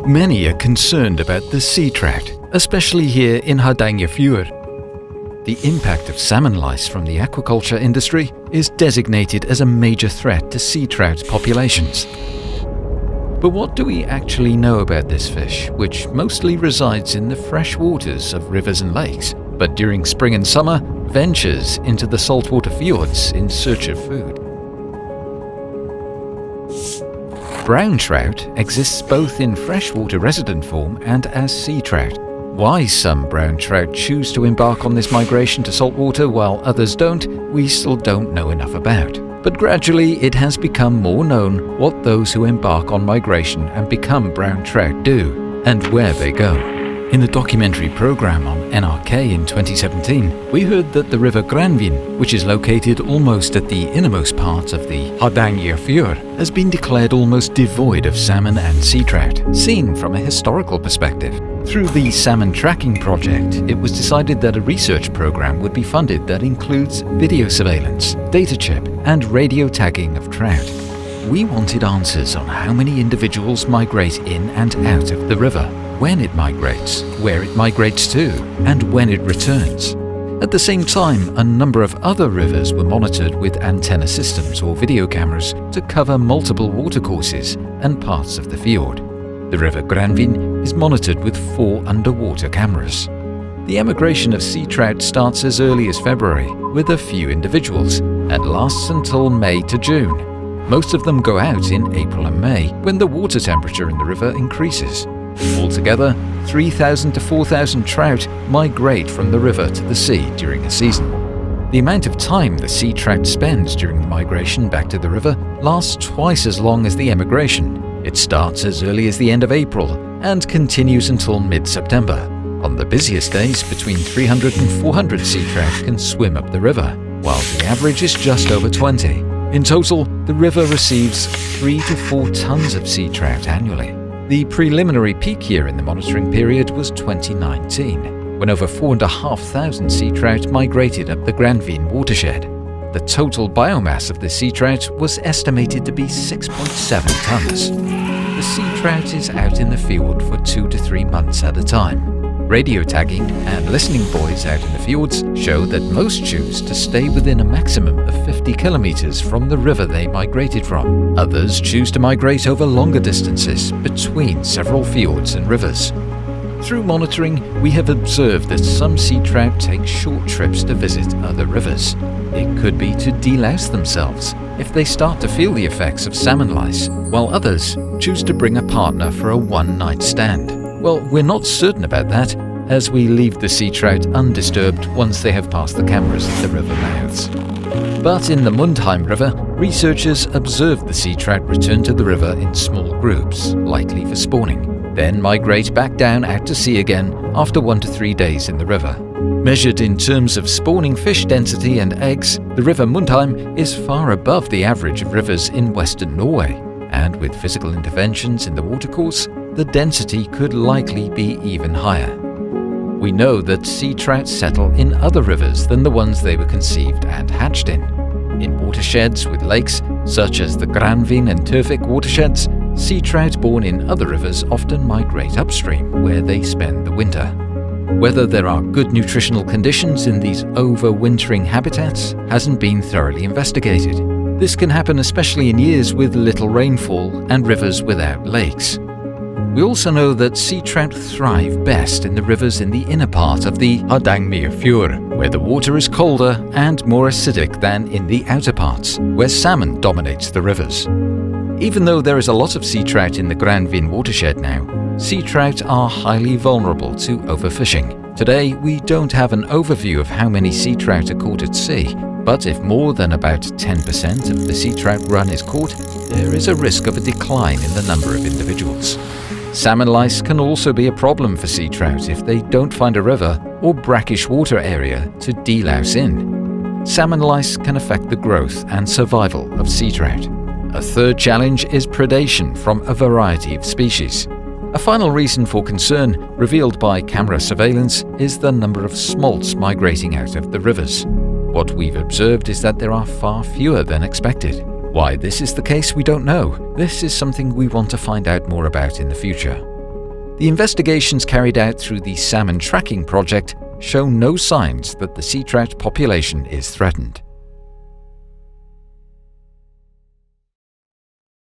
Many are concerned about the sea trout, especially here in Hardangerfjord. The impact of salmon lice from the aquaculture industry is designated as a major threat to sea trout populations. But what do we actually know about this fish, which mostly resides in the fresh waters of rivers and lakes, but during spring and summer ventures into the saltwater fjords in search of food? Brown trout exists both in freshwater resident form and as sea trout. Why some brown trout choose to embark on this migration to saltwater while others don't, we still don't know enough about. But gradually it has become more known what those who embark on migration and become brown trout do, and where they go. In a documentary program on NRK in 2017, we heard that the river Granvin, which is located almost at the innermost part of the Hardangerfjord, has been declared almost devoid of salmon and sea trout, seen from a historical perspective. Through the SalmonTracking project, it was decided that a research program would be funded that includes video surveillance, data chip, and radio tagging of trout. We wanted answers on how many individuals migrate in and out of the river, when it migrates, where it migrates to, and when it returns. At the same time, a number of other rivers were monitored with antenna systems or video cameras to cover multiple watercourses and parts of the fjord. The river Granvin is monitored with 4 underwater cameras. The emigration of sea trout starts as early as February with a few individuals and lasts until May to June. Most of them go out in April and May when the water temperature in the river increases. Altogether, 3,000 to 4,000 trout migrate from the river to the sea during a season. The amount of time the sea trout spends during the migration back to the river lasts twice as long as the emigration. It starts as early as the end of April and continues until mid-September. On the busiest days, between 300 and 400 sea trout can swim up the river, while the average is just over 20. In total, the river receives 3 to 4 tons of sea trout annually. The preliminary peak year in the monitoring period was 2019, when over 4,500 sea trout migrated up the Granvin watershed. The total biomass of the sea trout was estimated to be 6.7 tons. The sea trout is out in the field for 2 to 3 months at a time. Radio tagging and listening buoys out in the fjords show that most choose to stay within a maximum of 50 kilometers from the river they migrated from. Others choose to migrate over longer distances between several fjords and rivers. Through monitoring, we have observed that some sea trout take short trips to visit other rivers. It could be to delouse themselves if they start to feel the effects of salmon lice, while others choose to bring a partner for a one-night stand. Well, we're not certain about that, as we leave the sea trout undisturbed once they have passed the cameras at the river mouths. But in the Mundheim River, researchers observed the sea trout return to the river in small groups, likely for spawning, then migrate back down out to sea again after 1 to 3 days in the river. Measured in terms of spawning fish density and eggs, the river Mundheim is far above the average of rivers in western Norway, and with physical interventions in the watercourse, the density could likely be even higher. We know that sea trout settle in other rivers than the ones they were conceived and hatched in. In watersheds with lakes, such as the Granvin and Tyrvik watersheds, sea trout born in other rivers often migrate upstream, where they spend the winter. Whether there are good nutritional conditions in these overwintering habitats hasn't been thoroughly investigated. This can happen especially in years with little rainfall and rivers without lakes. We also know that sea trout thrive best in the rivers in the inner part of the Hardangerfjord, where the water is colder and more acidic than in the outer parts, where salmon dominates the rivers. Even though there is a lot of sea trout in the Granvin watershed now, sea trout are highly vulnerable to overfishing. Today, we don't have an overview of how many sea trout are caught at sea, but if more than about 10% of the sea trout run is caught, there is a risk of a decline in the number of individuals. Salmon lice can also be a problem for sea trout if they don't find a river or brackish water area to delouse in. Salmon lice can affect the growth and survival of sea trout. A third challenge is predation from a variety of species. A final reason for concern, revealed by camera surveillance, is the number of smolts migrating out of the rivers. What we've observed is that there are far fewer than expected. Why this is the case, we don't know. This is something we want to find out more about in the future. The investigations carried out through the SalmonTracking project show no signs that the sea trout population is threatened.